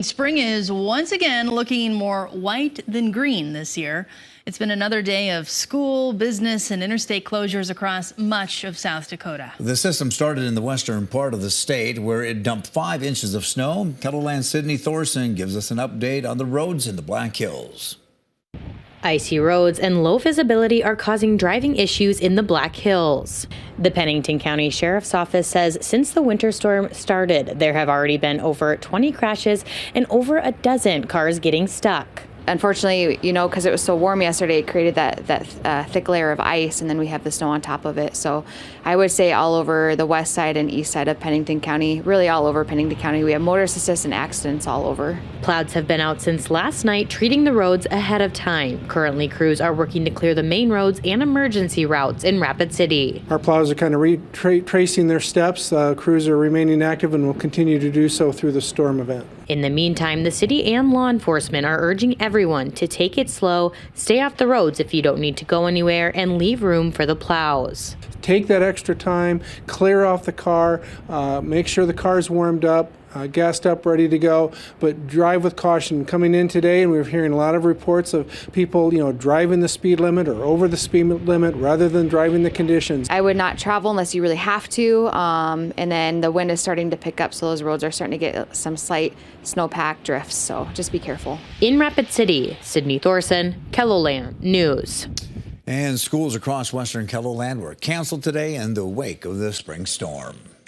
Spring is once again looking more white than green this year. It's been another day of school, business, and interstate closures across much of South Dakota. The system started in the western part of the state where it dumped 5 inches of snow. KELOLAND's Sydney Thorson gives us an update on the roads in the Black Hills. Icy roads and low visibility are causing driving issues in the Black Hills. The Pennington County Sheriff's Office says since the winter storm started, there have already been over 20 crashes and over a dozen cars getting stuck. Unfortunately, because it was so warm yesterday, it created that thick layer of ice, and then we have the snow on top of it. So I would say all over the west side and east side of Pennington County, really all over Pennington County, we have motorist assist and accidents all over. Plows have been out since last night, treating the roads ahead of time. Currently, crews are working to clear the main roads and emergency routes in Rapid City. Our plows are kind of retracing their steps. Crews are remaining active and will continue to do so through the storm event. In the meantime, the city and law enforcement are urging everyone to take it slow, stay off the roads if you don't need to go anywhere, and leave room for the plows. Take that extra time, clear off the car, make sure the car is warmed up, gassed up, ready to go, but drive with caution. Coming in today, and we're hearing a lot of reports of people, driving the speed limit or over the speed limit rather than driving the conditions. I would not travel unless you really have to, and then the wind is starting to pick up, so those roads are starting to get some slight snowpack drifts, so just be careful. In Rapid City, Sydney Thorson, KELOLAND News. And schools across western KELOLAND were canceled today in the wake of the spring storm.